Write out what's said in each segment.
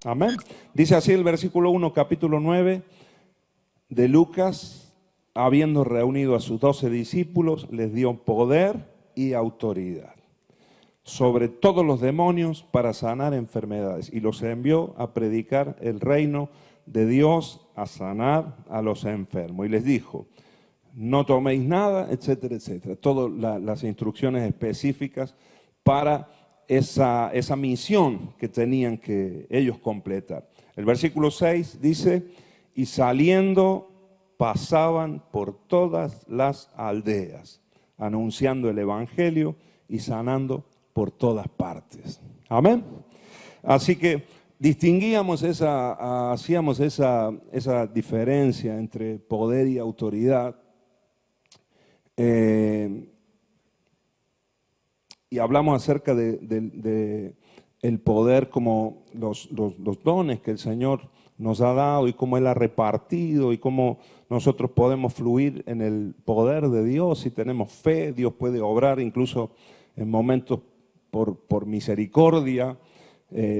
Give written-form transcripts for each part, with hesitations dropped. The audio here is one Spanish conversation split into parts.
Amén. Dice así el versículo 1, capítulo 9 de Lucas: habiendo reunido a sus 12 discípulos, les dio poder y autoridad sobre todos los demonios para sanar enfermedades, y los envió a predicar el reino de Dios, a sanar a los enfermos. Y les dijo: no toméis nada, etcétera, etcétera. Todas las instrucciones específicas para esa misión que tenían que ellos completar. El versículo 6 dice: y saliendo pasaban por todas las aldeas, anunciando el evangelio y sanando por todas partes. Amén. Así que hacíamos esa diferencia entre poder y autoridad. Y hablamos acerca de el poder, como los dones que el Señor nos ha dado y cómo Él ha repartido y cómo nosotros podemos fluir en el poder de Dios. Si tenemos fe, Dios puede obrar incluso en momentos por misericordia,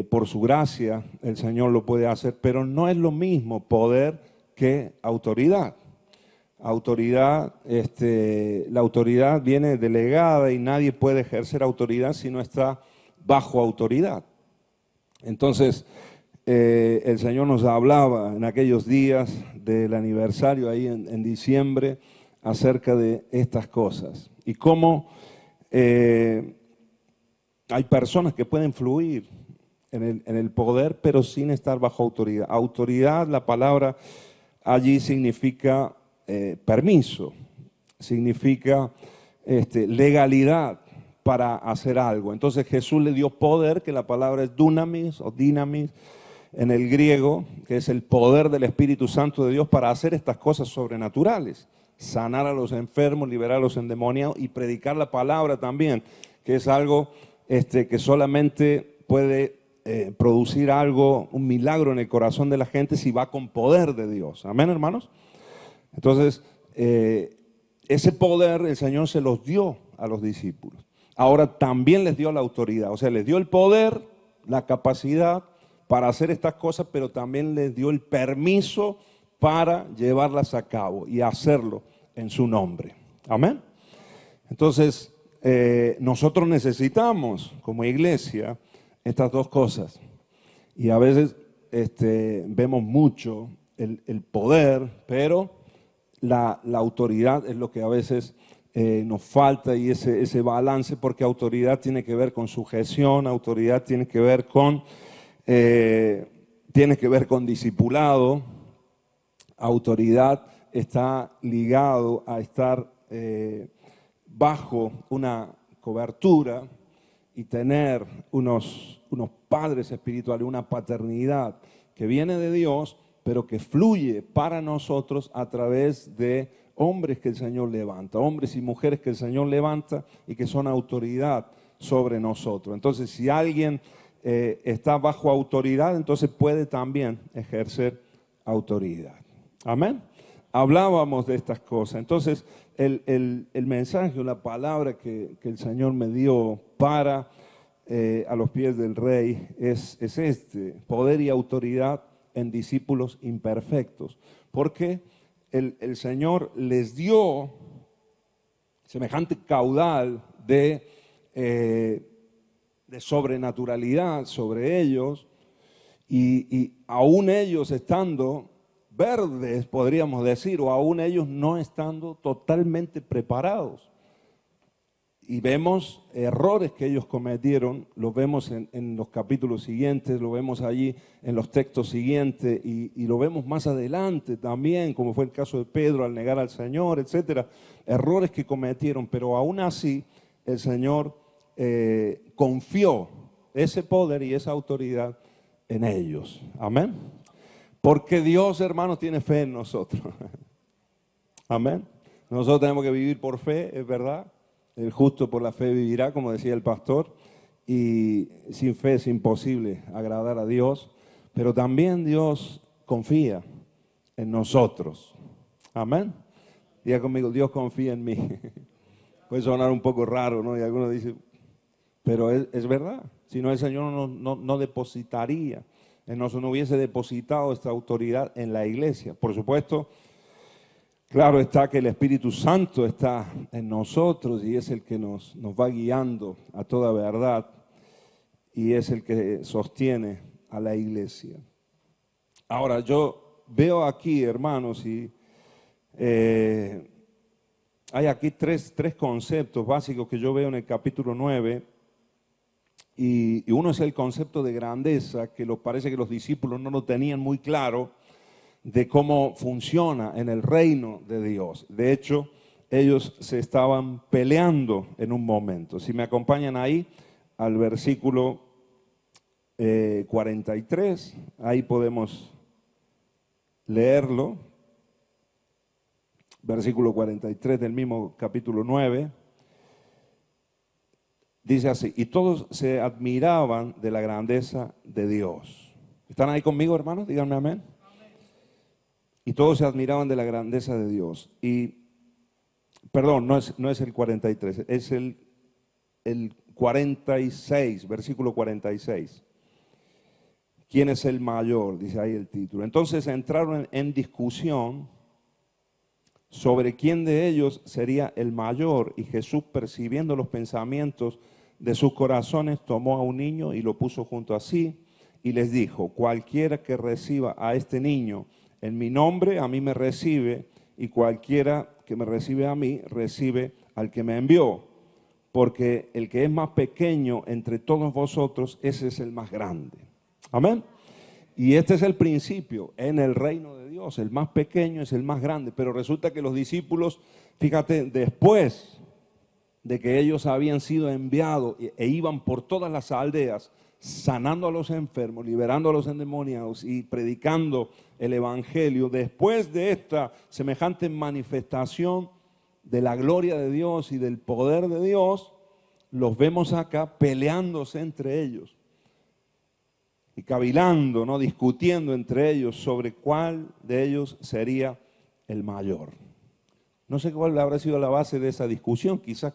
por su gracia, el Señor lo puede hacer, pero no es lo mismo poder que autoridad. La autoridad viene delegada y nadie puede ejercer autoridad si no está bajo autoridad. Entonces, el Señor nos hablaba en aquellos días del aniversario ahí en diciembre acerca de estas cosas y cómo hay personas que pueden fluir en el poder, pero sin estar bajo autoridad. Autoridad, la palabra allí significa permiso, significa legalidad para hacer algo. Entonces Jesús le dio poder, que la palabra es dunamis o dinamis en el griego, que es el poder del Espíritu Santo de Dios para hacer estas cosas sobrenaturales, sanar a los enfermos, liberar a los endemoniados y predicar la palabra también, que es algo que solamente puede producir algo, un milagro en el corazón de la gente si va con poder de Dios. Amén, hermanos. Entonces, ese poder el Señor se los dio a los discípulos. Ahora también les dio la autoridad, o sea, les dio el poder, la capacidad para hacer estas cosas, pero también les dio el permiso para llevarlas a cabo y hacerlo en su nombre. Amén. Entonces, nosotros necesitamos como iglesia estas dos cosas. Y a veces vemos mucho el poder, pero la autoridad es lo que a veces nos falta, y ese balance, porque autoridad tiene que ver con sujeción, autoridad tiene que ver con discipulado, autoridad está ligado a estar bajo una cobertura y tener unos padres espirituales, una paternidad que viene de Dios, pero que fluye para nosotros a través de hombres que el Señor levanta, hombres y mujeres que el Señor levanta y que son autoridad sobre nosotros. Entonces, si alguien está bajo autoridad, entonces puede también ejercer autoridad. Amén. Hablábamos de estas cosas. Entonces, el mensaje o la palabra que el Señor me dio para a los pies del Rey es poder y autoridad en discípulos imperfectos. Porque el Señor les dio semejante caudal de sobrenaturalidad sobre ellos, y aún ellos estando verdes, podríamos decir, o aún ellos no estando totalmente preparados. Y vemos errores que ellos cometieron, los vemos en los capítulos siguientes, lo vemos allí en los textos siguientes, y lo vemos más adelante también, como fue el caso de Pedro al negar al Señor, etcétera. Errores que cometieron, pero aún así el Señor confió ese poder y esa autoridad en ellos. Amén. Porque Dios, hermanos, tiene fe en nosotros. Amén. Nosotros tenemos que vivir por fe, es verdad. El justo por la fe vivirá, como decía el pastor, y sin fe es imposible agradar a Dios, pero también Dios confía en nosotros. Amén. Diga conmigo: Dios confía en mí. Puede sonar un poco raro, ¿no? Y algunos dicen, pero es verdad. Si no, el Señor no depositaría Él no hubiese depositado esta autoridad en la iglesia. Por supuesto, claro está que el Espíritu Santo está en nosotros y es el que nos va guiando a toda verdad y es el que sostiene a la iglesia. Ahora, yo veo aquí, hermanos, y hay aquí tres conceptos básicos que yo veo en el capítulo 9. Y uno es el concepto de grandeza, que parece que los discípulos no lo tenían muy claro de cómo funciona en el reino de Dios. De hecho, ellos se estaban peleando en un momento. Si me acompañan ahí al versículo 43, ahí podemos leerlo. Versículo 43 del mismo capítulo 9. Dice así, y todos se admiraban de la grandeza de Dios. ¿Están ahí conmigo, hermanos? Díganme amén. Y todos se admiraban de la grandeza de Dios. Y, perdón, no es el 43, es el 46, versículo 46. ¿Quién es el mayor? Dice ahí el título. Entonces entraron en discusión sobre quién de ellos sería el mayor, y Jesús, percibiendo los pensamientos de sus corazones, tomó a un niño y lo puso junto a sí y les dijo, cualquiera que reciba a este niño en mi nombre, a mí me recibe, y cualquiera que me recibe a mí, recibe al que me envió, porque el que es más pequeño entre todos vosotros, ese es el más grande. Amén. Y este es el principio en el reino de Dios, el más pequeño es el más grande, pero resulta que los discípulos, fíjate, después de que ellos habían sido enviados e iban por todas las aldeas, sanando a los enfermos, liberando a los endemoniados y predicando el evangelio, después de esta semejante manifestación de la gloria de Dios y del poder de Dios, los vemos acá peleándose entre ellos y cavilando, ¿no? Discutiendo entre ellos sobre cuál de ellos sería el mayor. No sé cuál habrá sido la base de esa discusión, quizás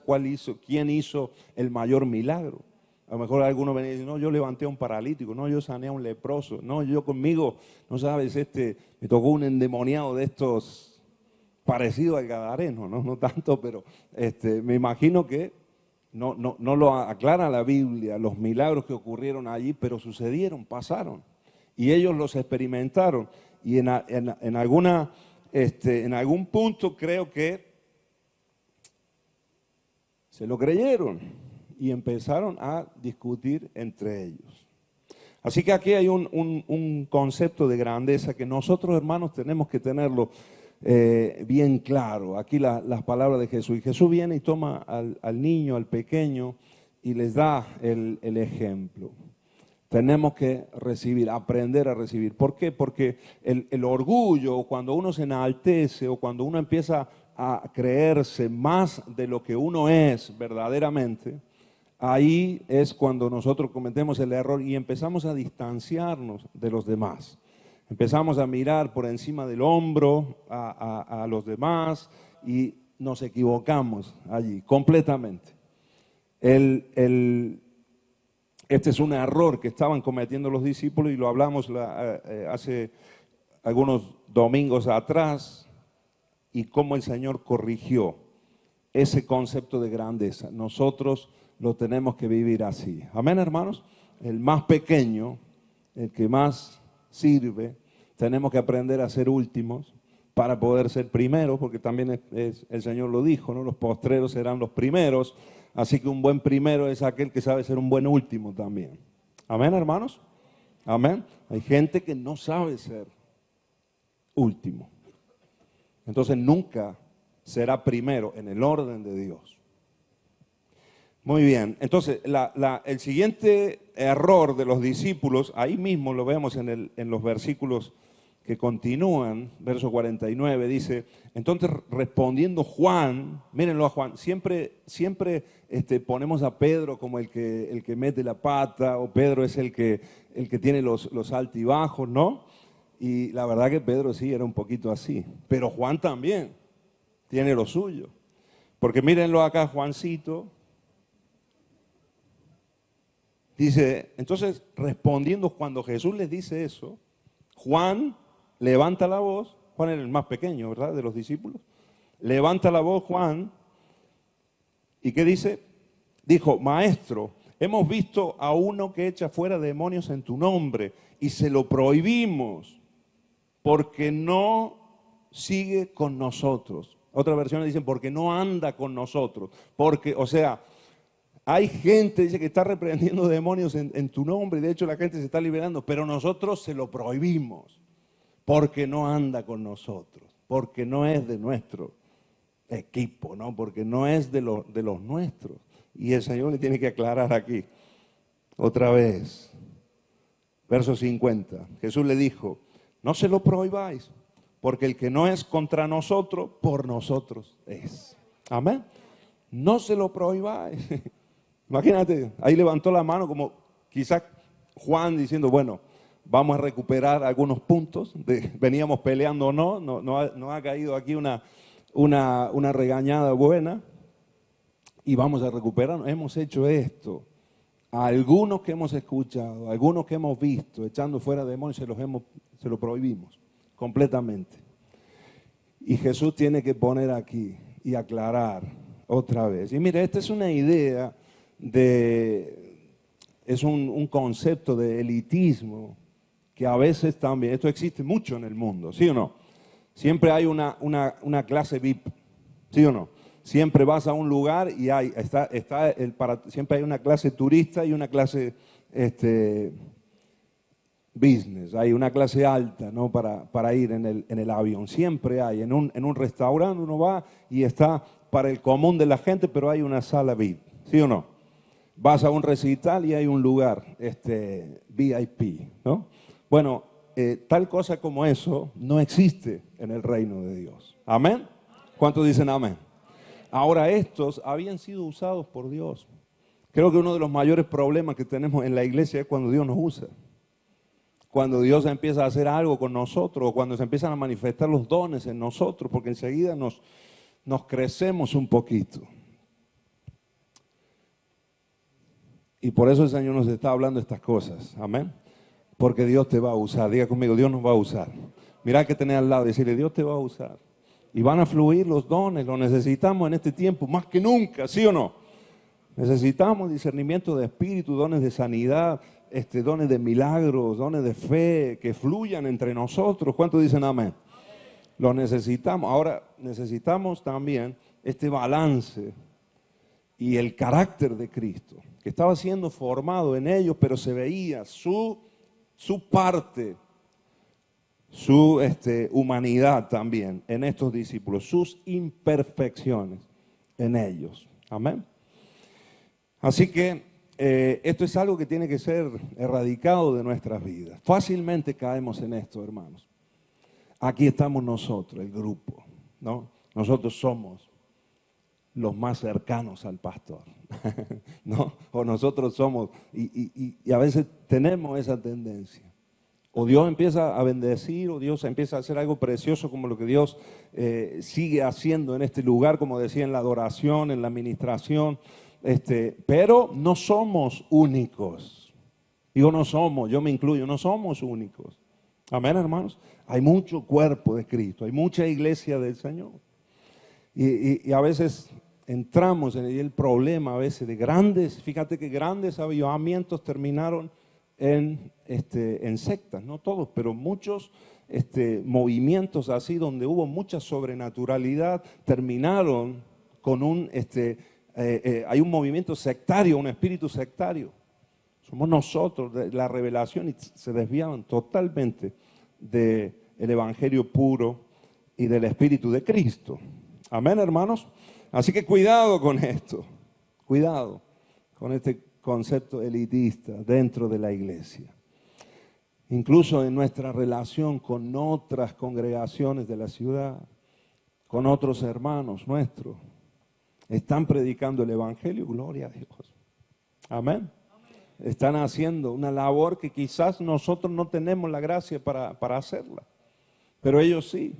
quién hizo el mayor milagro. A lo mejor algunos venían y dicen, no, yo levanté a un paralítico, no, yo sané a un leproso, no, yo conmigo, no sabes, me tocó un endemoniado de estos parecido al gadareno, no tanto, pero me imagino que no lo aclara la Biblia, los milagros que ocurrieron allí, pero sucedieron, pasaron, y ellos los experimentaron, y en algún punto creo que se lo creyeron y empezaron a discutir entre ellos. Así que aquí hay un concepto de grandeza que nosotros, hermanos, tenemos que tenerlo bien claro. Aquí las palabras de Jesús. Y Jesús viene y toma al niño, al pequeño, y les da el ejemplo. Tenemos que recibir, aprender a recibir. ¿Por qué? Porque el orgullo, cuando uno se enaltece o cuando uno empieza a creerse más de lo que uno es verdaderamente, ahí es cuando nosotros cometemos el error y empezamos a distanciarnos de los demás. Empezamos a mirar por encima del hombro a los demás y nos equivocamos allí completamente. Este es un error que estaban cometiendo los discípulos y lo hablamos hace algunos domingos atrás y cómo el Señor corrigió ese concepto de grandeza. Nosotros lo tenemos que vivir así. Amén, hermanos. El más pequeño, el que más sirve, tenemos que aprender a ser últimos para poder ser primeros, porque también el Señor lo dijo, ¿no? Los postreros serán los primeros. Así que un buen primero es aquel que sabe ser un buen último también. Amén, hermanos. Amén. Hay gente que no sabe ser último. Entonces nunca será primero en el orden de Dios. Muy bien. Entonces el siguiente error de los discípulos, ahí mismo lo vemos en los versículos que continúan, verso 49, dice, entonces respondiendo Juan, mírenlo a Juan, siempre ponemos a Pedro como el que mete la pata, o Pedro es el que tiene los altibajos, ¿no? Y la verdad que Pedro sí era un poquito así, pero Juan también tiene lo suyo, porque mírenlo acá Juancito, Dice, entonces respondiendo cuando Jesús les dice eso, Juan levanta la voz. Juan era el más pequeño, ¿verdad?, de los discípulos. Levanta la voz Juan. ¿Y qué dice? Dijo, maestro, hemos visto a uno que echa fuera demonios en tu nombre y se lo prohibimos porque no sigue con nosotros. Otras versiones dicen porque no anda con nosotros. Porque, o sea, hay gente, dice, que está reprendiendo demonios en tu nombre y de hecho la gente se está liberando, pero nosotros se lo prohibimos porque no anda con nosotros, porque no es de nuestro equipo, ¿no? Porque no es de los nuestros. Y el Señor le tiene que aclarar aquí, otra vez, verso 50. Jesús le dijo, no se lo prohibáis, porque el que no es contra nosotros, por nosotros es. Amén. No se lo prohibáis. Imagínate, ahí levantó la mano como quizás Juan diciendo, bueno, vamos a recuperar algunos puntos, veníamos peleando o no ha caído aquí una regañada buena y vamos a recuperar. Hemos hecho esto. A algunos que hemos escuchado, a algunos que hemos visto, echando fuera demonios, se lo prohibimos completamente. Y Jesús tiene que poner aquí y aclarar otra vez. Y mire, esta es una idea es un concepto de elitismo que a veces también, esto existe mucho en el mundo, ¿sí o no? Siempre hay una clase VIP, ¿sí o no? Siempre vas a un lugar y siempre hay una clase turista y una clase business, hay una clase alta, ¿no? para ir en el avión. Siempre hay, en un restaurante uno va y está para el común de la gente, pero hay una sala VIP, ¿sí o no? Vas a un recital y hay un lugar VIP, ¿no? Bueno, tal cosa como eso no existe en el reino de Dios. ¿Amén? ¿Cuántos dicen amén? Ahora, estos habían sido usados por Dios. Creo que uno de los mayores problemas que tenemos en la iglesia es cuando Dios nos usa. Cuando Dios empieza a hacer algo con nosotros, o cuando se empiezan a manifestar los dones en nosotros, porque enseguida nos crecemos un poquito. Y por eso el Señor nos está hablando estas cosas. Amén. Porque Dios te va a usar. Diga conmigo, Dios nos va a usar. Mirá que tenés al lado y decirle, Dios te va a usar. Y van a fluir los dones, los necesitamos en este tiempo más que nunca, ¿sí o no? Necesitamos discernimiento de espíritu, dones de sanidad, dones de milagros, dones de fe, que fluyan entre nosotros. ¿Cuántos dicen amén? Los necesitamos. Ahora necesitamos también este balance y el carácter de Cristo, que estaba siendo formado en ellos, pero se veía su parte, su humanidad también en estos discípulos, sus imperfecciones en ellos. Amén. Así que esto es algo que tiene que ser erradicado de nuestras vidas. Fácilmente caemos en esto, hermanos. Aquí estamos nosotros, el grupo, ¿no? Nosotros somos los más cercanos al pastor, ¿no? O nosotros somos, y a veces tenemos esa tendencia. O Dios empieza a bendecir, o Dios empieza a hacer algo precioso como lo que Dios sigue haciendo en este lugar, como decía, en la adoración, en la administración, pero no somos únicos. Digo, no somos, yo me incluyo, no somos únicos. Amén, hermanos. Hay mucho cuerpo de Cristo, hay mucha iglesia del Señor. Y a veces entramos en el problema a veces de grandes, fíjate que grandes avivamientos terminaron en sectas, no todos, pero muchos movimientos así donde hubo mucha sobrenaturalidad terminaron con hay un movimiento sectario, un espíritu sectario. Somos nosotros, la revelación, y se desviaron totalmente del evangelio puro y del espíritu de Cristo. Amén, hermanos. Así que cuidado con esto, cuidado con este concepto elitista dentro de la iglesia. Incluso en nuestra relación con otras congregaciones de la ciudad, con otros hermanos nuestros, están predicando el evangelio, gloria a Dios. Amén. Están haciendo una labor que quizás nosotros no tenemos la gracia para hacerla, pero ellos sí.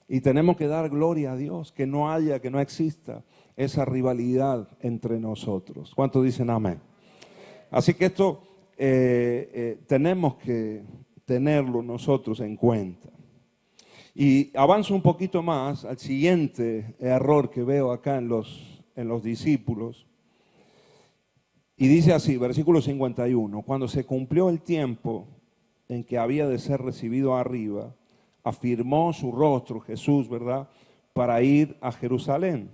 Y tenemos que dar gloria a Dios, que no exista esa rivalidad entre nosotros. ¿Cuántos dicen amén? Así que esto tenemos que tenerlo nosotros en cuenta. Y avanzo un poquito más al siguiente error que veo acá en los discípulos. Y dice así, versículo 51, cuando se cumplió el tiempo en que había de ser recibido arriba, afirmó su rostro, Jesús, ¿verdad?, para ir a Jerusalén.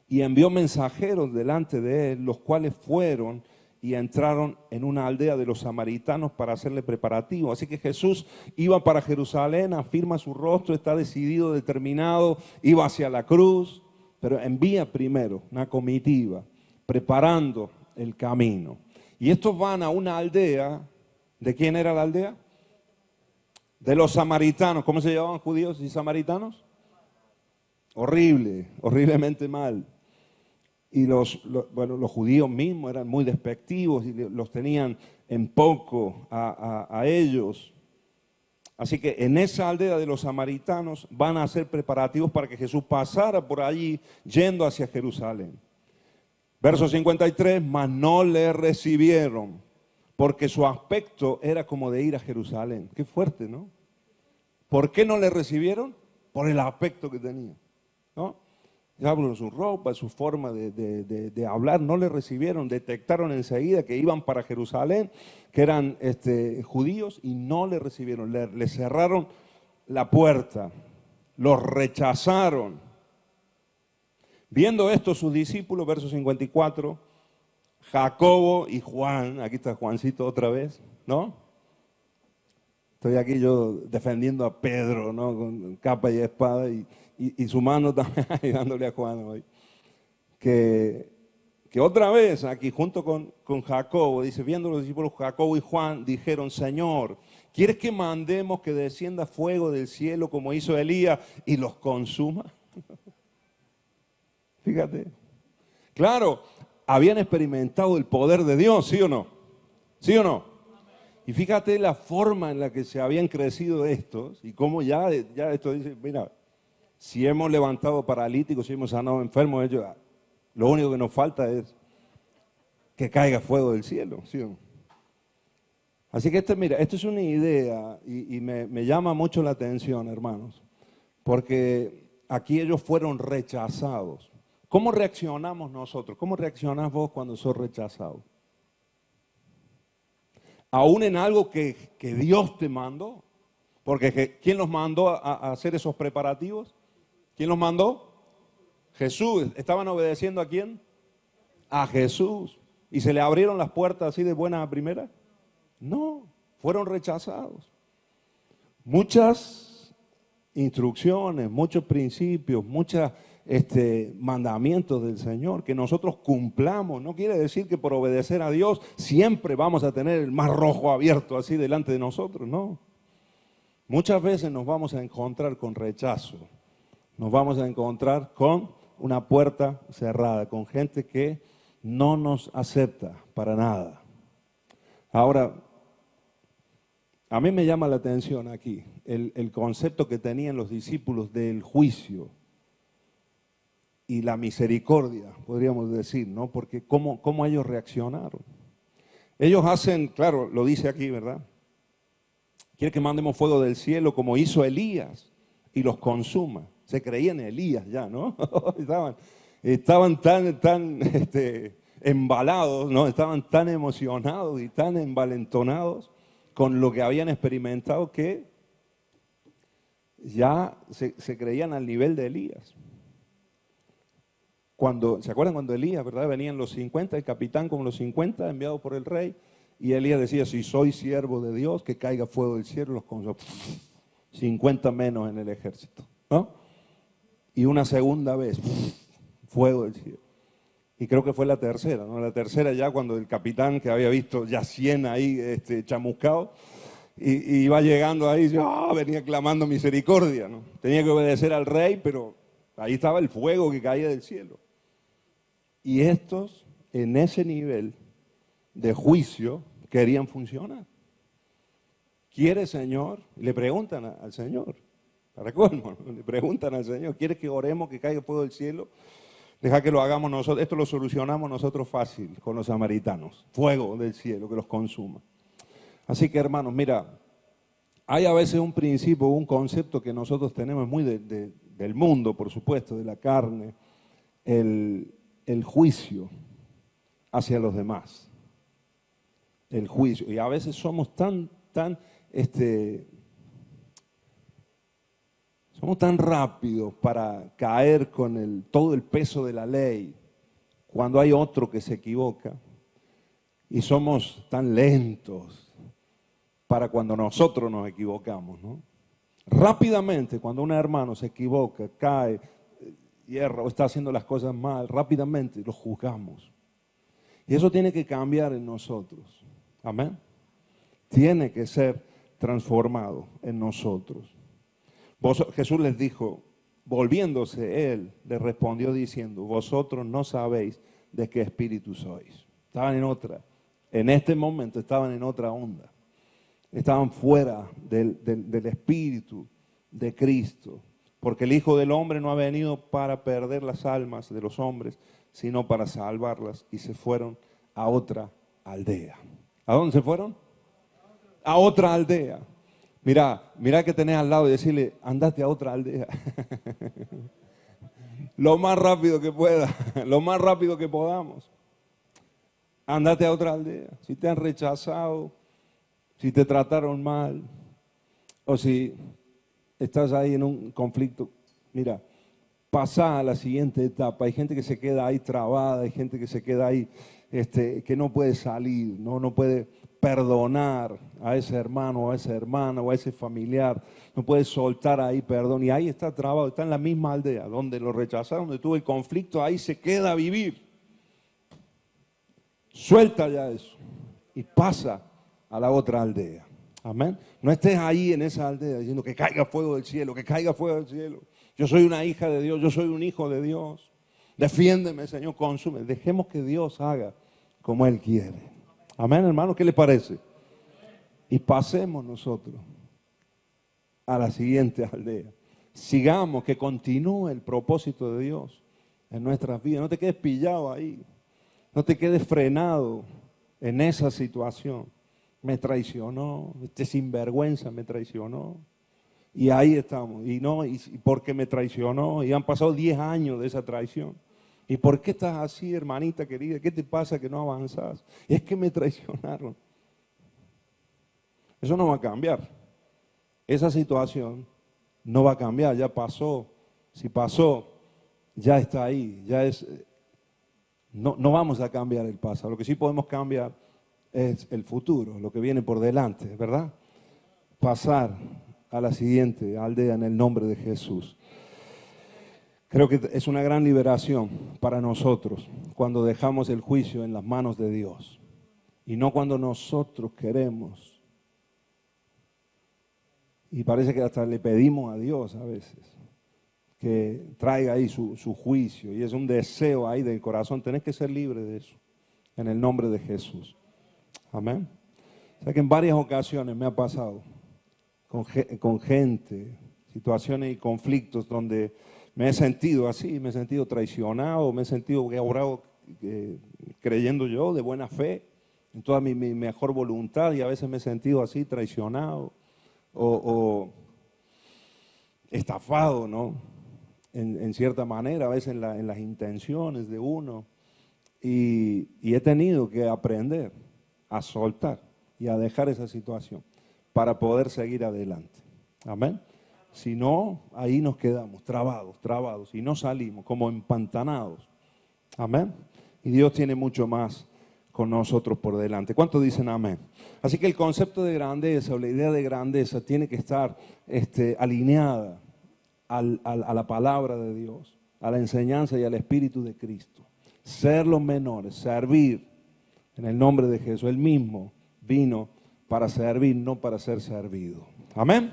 Y envió mensajeros delante de él, los cuales fueron y entraron en una aldea de los samaritanos para hacerle preparativo. Así que Jesús iba para Jerusalén, afirma su rostro, está decidido, determinado, iba hacia la cruz, pero envía primero una comitiva, preparando el camino. Y estos van a una aldea. ¿De quién era la aldea? De los samaritanos. ¿Cómo se llamaban judíos y samaritanos? Horrible, horriblemente mal. Y los judíos mismos eran muy despectivos y los tenían en poco a ellos. Así que en esa aldea de los samaritanos van a hacer preparativos para que Jesús pasara por allí yendo hacia Jerusalén. Verso 53, mas no le recibieron, porque su aspecto era como de ir a Jerusalén. Qué fuerte, ¿no? ¿Por qué no le recibieron? Por el aspecto que tenía, ¿no? Por su ropa, su forma de hablar, no le recibieron, detectaron enseguida que iban para Jerusalén, que eran judíos, y no le recibieron, le cerraron la puerta, los rechazaron. Viendo esto sus discípulos, verso 54, Jacobo y Juan, aquí está Juancito otra vez, ¿no? Estoy aquí yo defendiendo a Pedro, ¿no? Con capa y espada y su mano también ayudándole a Juan hoy. Que otra vez aquí junto con Jacobo, dice, viendo los discípulos Jacobo y Juan, dijeron, Señor, ¿quieres que mandemos que descienda fuego del cielo como hizo Elías y los consuma? Fíjate. Claro, habían experimentado el poder de Dios, ¿sí o no? ¿Sí o no? Y fíjate la forma en la que se habían crecido estos y cómo ya esto dice, mira, si hemos levantado paralíticos, si hemos sanado enfermos, ellos, lo único que nos falta es que caiga fuego del cielo, ¿sí o no? Así que mira, esto es una idea y me llama mucho la atención, hermanos, porque aquí ellos fueron rechazados. ¿Cómo reaccionamos nosotros? ¿Cómo reaccionás vos cuando sos rechazado? Aún en algo que Dios te mandó. Porque ¿quién los mandó a hacer esos preparativos? ¿Quién los mandó? Jesús. ¿Estaban obedeciendo a quién? A Jesús. ¿Y se le abrieron las puertas así de buena a primera? No, fueron rechazados. Muchas instrucciones, muchos principios, muchos mandamientos del Señor que nosotros cumplamos. No quiere decir que por obedecer a Dios siempre vamos a tener el mar rojo abierto así delante de nosotros, no. Muchas veces nos vamos a encontrar con rechazo, nos vamos a encontrar con una puerta cerrada, con gente que no nos acepta para nada. Ahora, a mí me llama la atención aquí el concepto que tenían los discípulos del juicio y la misericordia, podríamos decir, ¿no? Porque cómo ellos reaccionaron. Ellos hacen, claro, lo dice aquí, ¿verdad? Quiere que mandemos fuego del cielo como hizo Elías y los consuma. Se creían Elías ya, ¿no? estaban tan embalados, ¿no? Estaban tan emocionados y tan envalentonados con lo que habían experimentado que ya se creían al nivel de Elías. ¿Se acuerdan cuando Elías, verdad? Venían los 50, el capitán con los 50 enviados por el rey, y Elías decía, si soy siervo de Dios, que caiga fuego del cielo, los consuma. 50 menos en el ejército, ¿no? Y una segunda vez, fuego del cielo. Y creo que fue la tercera, ¿no? La tercera ya cuando el capitán, que había visto ya 100 ahí chamuscados, y iba llegando ahí, venía clamando misericordia, ¿no? Tenía que obedecer al rey, pero ahí estaba el fuego que caía del cielo. Y estos, en ese nivel de juicio, querían funcionar. ¿Quiere, Señor? Le preguntan al Señor. Para colmo, le preguntan al Señor, ¿quiere que oremos que caiga fuego del cielo? Deja que lo hagamos nosotros. Esto lo solucionamos nosotros fácil con los samaritanos. Fuego del cielo que los consuma. Así que, hermanos, mira, hay a veces un principio, un concepto que nosotros tenemos muy del mundo, por supuesto, de la carne, el juicio hacia los demás. El juicio. Y a veces somos tan rápidos para caer con todo el peso de la ley cuando hay otro que se equivoca. Y somos tan lentos para cuando nosotros nos equivocamos, ¿no? Rápidamente, cuando un hermano se equivoca, cae, hierra o está haciendo las cosas mal, rápidamente lo juzgamos. Y eso tiene que cambiar en nosotros. Amén. Tiene que ser transformado en nosotros. Jesús les dijo, volviéndose él, les respondió diciendo, vosotros no sabéis de qué espíritu sois. Estaban en este momento estaban en otra onda. Estaban fuera del espíritu de Cristo. Porque el Hijo del Hombre no ha venido para perder las almas de los hombres, sino para salvarlas. Y se fueron a otra aldea. ¿A dónde se fueron? A otra aldea. Mira que tenés al lado y decirle, andate a otra aldea. Lo más rápido que pueda, lo más rápido que podamos. Andate a otra aldea. Si te han rechazado, si te trataron mal, o si estás ahí en un conflicto, mira, pasa a la siguiente etapa. Hay gente que se queda ahí trabada, hay gente que se queda ahí que no puede salir, no puede perdonar a ese hermano o a esa hermana o a ese familiar, no puede soltar ahí perdón y ahí está trabado, está en la misma aldea donde lo rechazaron, donde tuvo el conflicto, ahí se queda a vivir. Suelta ya eso y pasa a la otra aldea. Amén. No estés ahí en esa aldea diciendo que caiga fuego del cielo, que caiga fuego del cielo. Yo soy una hija de Dios, yo soy un hijo de Dios. Defiéndeme, Señor, consume. Dejemos que Dios haga como Él quiere. Amén, hermano, ¿qué le parece? Y pasemos nosotros a la siguiente aldea. Sigamos, que continúe el propósito de Dios en nuestras vidas. No te quedes pillado ahí. No te quedes frenado en esa situación. Me traicionó, este sinvergüenza me traicionó. Y ahí estamos. Y porque me traicionó. Y han pasado 10 años de esa traición. ¿Y por qué estás así, hermanita querida? ¿Qué te pasa que no avanzas? Es que me traicionaron. Eso no va a cambiar. Esa situación no va a cambiar, ya pasó. Si pasó, ya está ahí. No vamos a cambiar el pasado. Lo que sí podemos cambiar es el futuro, lo que viene por delante, ¿verdad? Pasar a la siguiente aldea en el nombre de Jesús. Creo que es una gran liberación para nosotros cuando dejamos el juicio en las manos de Dios y no cuando nosotros queremos. Y parece que hasta le pedimos a Dios a veces que traiga ahí su juicio y es un deseo ahí del corazón. Tenés que ser libre de eso en el nombre de Jesús. Amén. O sea que en varias ocasiones me ha pasado con gente, situaciones y conflictos donde me he sentido así, me he sentido traicionado, me he sentido que he obrado creyendo yo de buena fe, en toda mi mejor voluntad y a veces me he sentido así traicionado o estafado, ¿no? En cierta manera, a veces en las intenciones de uno y he tenido que aprender a soltar y a dejar esa situación para poder seguir adelante. Amén. Si no, ahí nos quedamos trabados y no salimos como empantanados. Amén. Y Dios tiene mucho más con nosotros por delante. ¿Cuántos dicen amén? Así que el concepto de grandeza o la idea de grandeza tiene que estar alineada a la palabra de Dios, a la enseñanza y al Espíritu de Cristo. Ser los menores, servir en el nombre de Jesús. Él mismo vino para servir, no para ser servido. Amén.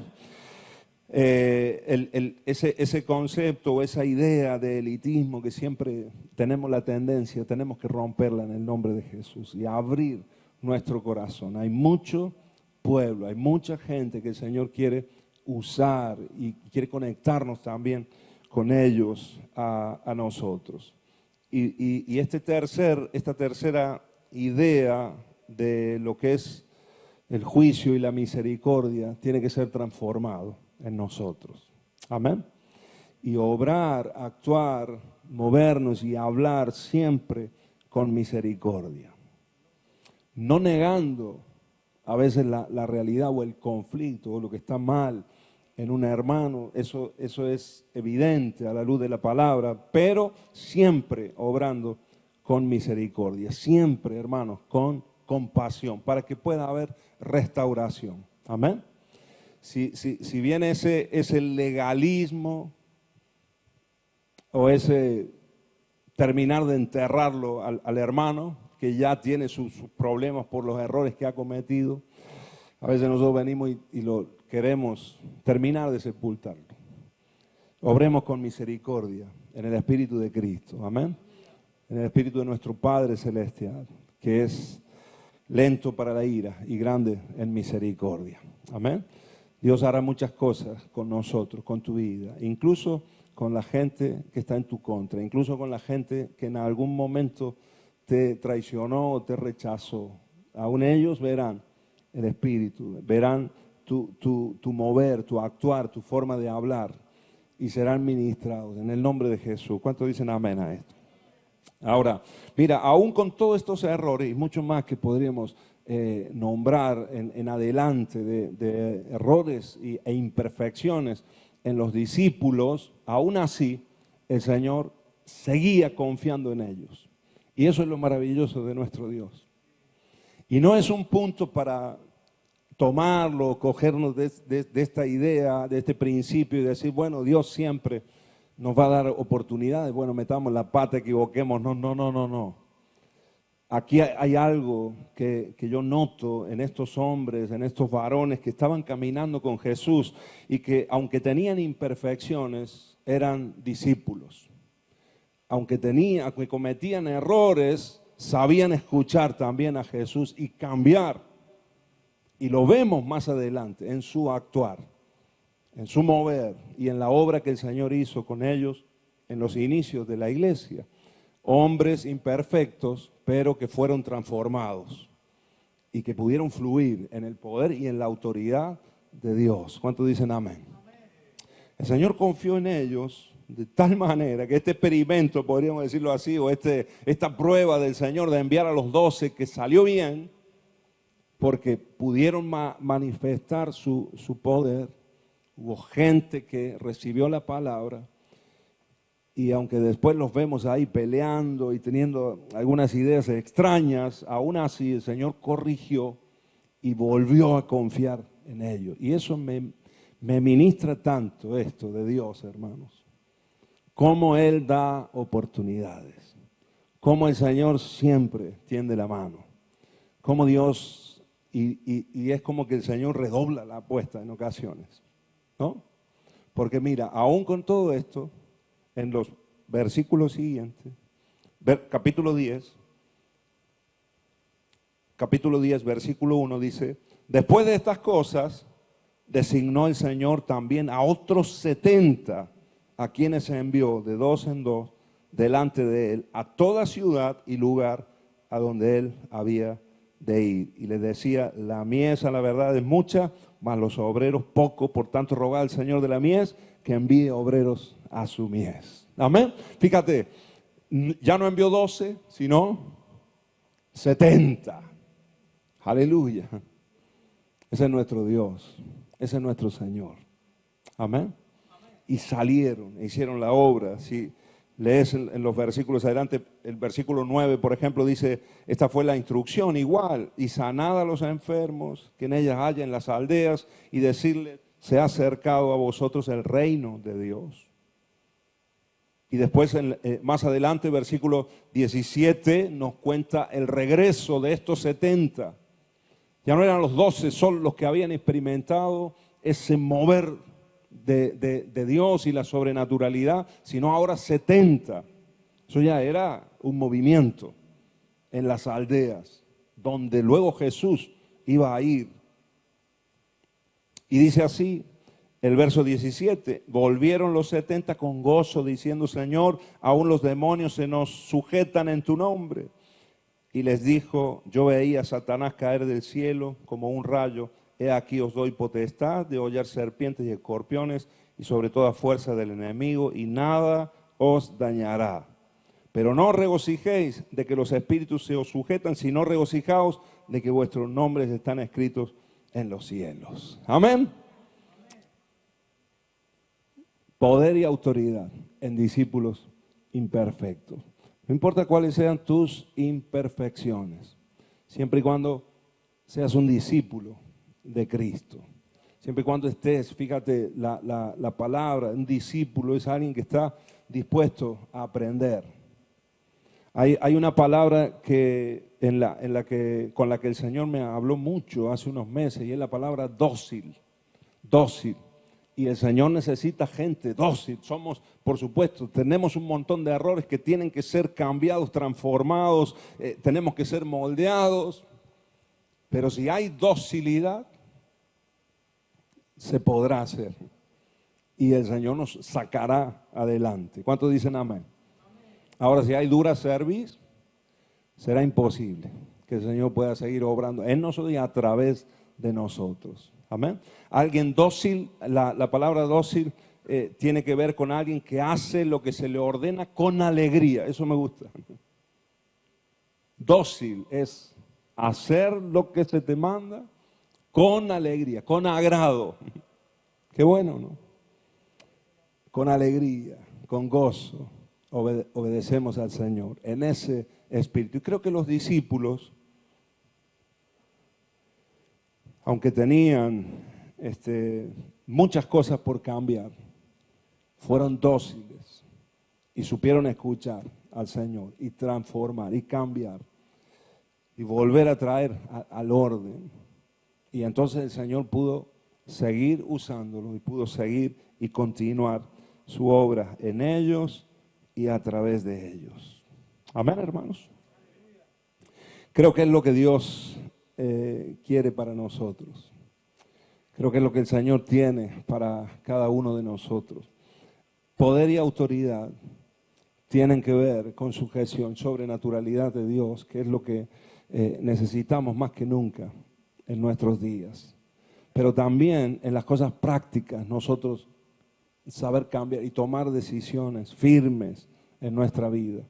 Ese concepto o esa idea de elitismo que siempre tenemos la tendencia, tenemos que romperla en el nombre de Jesús y abrir nuestro corazón. Hay mucho pueblo, hay mucha gente que el Señor quiere usar y quiere conectarnos también con ellos a nosotros. Y esta tercera idea de lo que es el juicio y la misericordia tiene que ser transformado en nosotros. Amén. Y obrar, actuar, movernos y hablar siempre con misericordia. No negando a veces la realidad o el conflicto o lo que está mal en un hermano, eso es evidente a la luz de la palabra, pero siempre obrando con misericordia, siempre, hermanos, con compasión, para que pueda haber restauración. Amén. Si bien ese legalismo o ese terminar de enterrarlo al hermano que ya tiene sus problemas por los errores que ha cometido, a veces nosotros venimos y lo queremos terminar de sepultarlo. Obremos con misericordia en el Espíritu de Cristo, amén. En el Espíritu de nuestro Padre Celestial, que es lento para la ira y grande en misericordia, amén. Dios hará muchas cosas con nosotros, con tu vida, incluso con la gente que está en tu contra, incluso con la gente que en algún momento te traicionó o te rechazó. Aún ellos verán el Espíritu, verán tu mover, tu actuar, tu forma de hablar y serán ministrados en el nombre de Jesús. ¿Cuántos dicen amén a esto? Ahora, mira, aún con todos estos errores y mucho más que podríamos nombrar en adelante de errores e imperfecciones en los discípulos, aún así el Señor seguía confiando en ellos. Y eso es lo maravilloso de nuestro Dios. Y no es un punto para tomarlo, cogernos de esta idea, de este principio y decir, bueno, Dios siempre nos va a dar oportunidades, bueno, metamos la pata, equivoquemos. No. Aquí hay algo que yo noto en estos hombres, en estos varones que estaban caminando con Jesús y que aunque tenían imperfecciones, eran discípulos. Aunque cometían errores, sabían escuchar también a Jesús y cambiar. Y lo vemos más adelante en su actuar, en su mover y en la obra que el Señor hizo con ellos en los inicios de la iglesia. Hombres imperfectos, pero que fueron transformados y que pudieron fluir en el poder y en la autoridad de Dios. ¿Cuántos dicen amén? El Señor confió en ellos de tal manera que este experimento, podríamos decirlo así, o esta prueba del Señor de enviar a los 12 que salió bien, porque pudieron manifestar su poder. Hubo gente que recibió la palabra y aunque después los vemos ahí peleando y teniendo algunas ideas extrañas, aún así el Señor corrigió y volvió a confiar en ellos. Y eso me ministra tanto esto de Dios, hermanos. Cómo Él da oportunidades. Cómo el Señor siempre tiende la mano. Cómo Dios, y es como que el Señor redobla la apuesta en ocasiones, ¿no? Porque mira, aún con todo esto, en los versículos siguientes, capítulo 10, versículo 1 dice, después de estas cosas, designó el Señor también a otros 70, a quienes se envió de dos en dos, delante de él, a toda ciudad y lugar a donde él había de ir. Y les decía, la mies a la verdad es mucha, mas los obreros pocos, por tanto rogad al Señor de la mies que envíe obreros a su mies. Amén. Fíjate, ya no envió 12, sino 70. Aleluya. Ese es nuestro Dios, ese es nuestro Señor. Amén. Y salieron, hicieron la obra. Si lees en los versículos adelante, el versículo 9, por ejemplo, dice, esta fue la instrucción, igual, y sanad a los enfermos, que en ellas haya en las aldeas, y decirles, se ha acercado a vosotros el reino de Dios. Y después, más adelante, versículo 17, nos cuenta el regreso de estos 70. Ya no eran los 12 solo los que habían experimentado ese mover de Dios y la sobrenaturalidad, sino ahora 70. Eso ya era un movimiento en las aldeas, donde luego Jesús iba a ir. Y dice así, El verso 17, volvieron los 70 con gozo, diciendo, Señor, aún los demonios se nos sujetan en tu nombre. Y les dijo, yo veía a Satanás caer del cielo como un rayo. He aquí os doy potestad de hollar serpientes y escorpiones y sobre toda fuerza del enemigo, y nada os dañará. Pero no regocijéis de que los espíritus se os sujetan, sino regocijaos de que vuestros nombres están escritos en los cielos. Amén. Poder y autoridad en discípulos imperfectos. No importa cuáles sean tus imperfecciones, siempre y cuando seas un discípulo de Cristo. Siempre y cuando estés, fíjate, la palabra, un discípulo es alguien que está dispuesto a aprender. Hay una palabra con la que el Señor me habló mucho hace unos meses, y es la palabra dócil. Dócil. Y el Señor necesita gente dócil. Somos, por supuesto, tenemos un montón de errores que tienen que ser cambiados, transformados, tenemos que ser moldeados. Pero si hay docilidad, se podrá hacer. Y el Señor nos sacará adelante. ¿Cuántos dicen amén? Ahora, si hay dura cerviz, será imposible que el Señor pueda seguir obrando en nosotros y a través de nosotros. Amén. Alguien dócil, la palabra dócil tiene que ver con alguien que hace lo que se le ordena con alegría. Eso me gusta. Dócil es hacer lo que se te manda con alegría, con agrado. Qué bueno, ¿no? Con alegría, con gozo, obedecemos al Señor en ese espíritu. Y creo que los discípulos, aunque tenían muchas cosas por cambiar, fueron dóciles y supieron escuchar al Señor y transformar y cambiar y volver a traer al orden. Y entonces el Señor pudo seguir usándolo y pudo seguir y continuar su obra en ellos y a través de ellos. Amén, hermanos. Creo que es lo que Dios quiere para nosotros. Creo que es lo que el Señor tiene para cada uno de nosotros. Poder y autoridad tienen que ver con sujeción, sobrenaturalidad de Dios, que es lo que necesitamos más que nunca en nuestros días. Pero también en las cosas prácticas, nosotros saber cambiar y tomar decisiones firmes en nuestra vida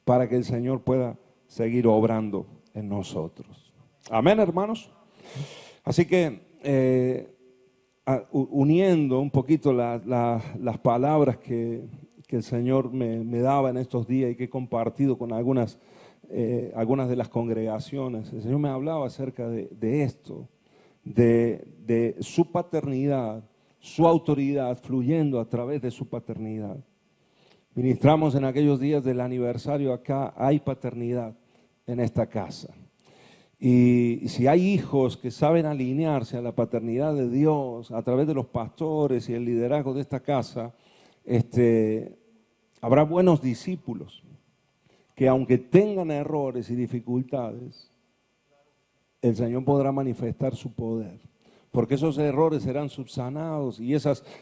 para que el Señor pueda seguir obrando en nosotros. Amén, hermanos. Así que uniendo un poquito las palabras que el Señor me daba en estos días y que he compartido con algunas de las congregaciones, el Señor me hablaba acerca de esto, de su paternidad, su autoridad fluyendo a través de su paternidad. Ministramos en aquellos días del aniversario acá, hay paternidad en esta casa. Y si hay hijos que saben alinearse a la paternidad de Dios a través de los pastores y el liderazgo de esta casa, habrá buenos discípulos que aunque tengan errores y dificultades, el Señor podrá manifestar su poder. Porque esos errores serán subsanados y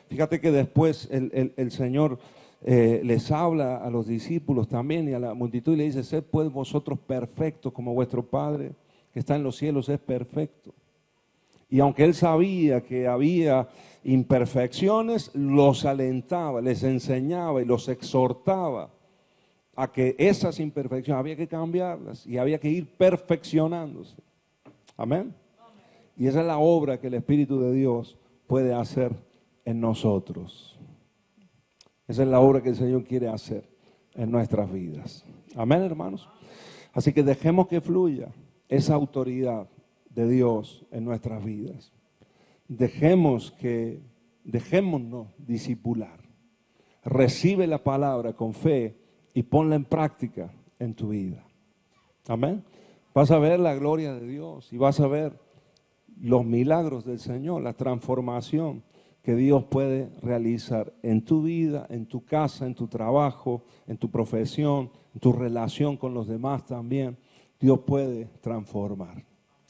fíjate que después el Señor les habla a los discípulos también y a la multitud y le dice, sed pues vosotros perfectos como vuestro Padre que está en los cielos es perfecto. Y aunque él sabía que había imperfecciones, los alentaba, les enseñaba y los exhortaba a que esas imperfecciones había que cambiarlas y había que ir perfeccionándose. Amén. Y esa es la obra que el Espíritu de Dios puede hacer en nosotros. Esa es la obra que el Señor quiere hacer en nuestras vidas. Amén, hermanos. Así que dejemos que fluya esa autoridad de Dios en nuestras vidas. Dejémonos discipular. Recibe la palabra con fe y ponla en práctica en tu vida. Amén. Vas a ver la gloria de Dios y vas a ver los milagros del Señor, la transformación que Dios puede realizar en tu vida, en tu casa, en tu trabajo, en tu profesión, en tu relación con los demás también. Dios puede transformar.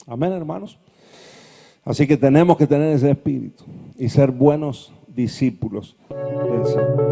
Amén, hermanos. Así que tenemos que tener ese espíritu y ser buenos discípulos del Señor.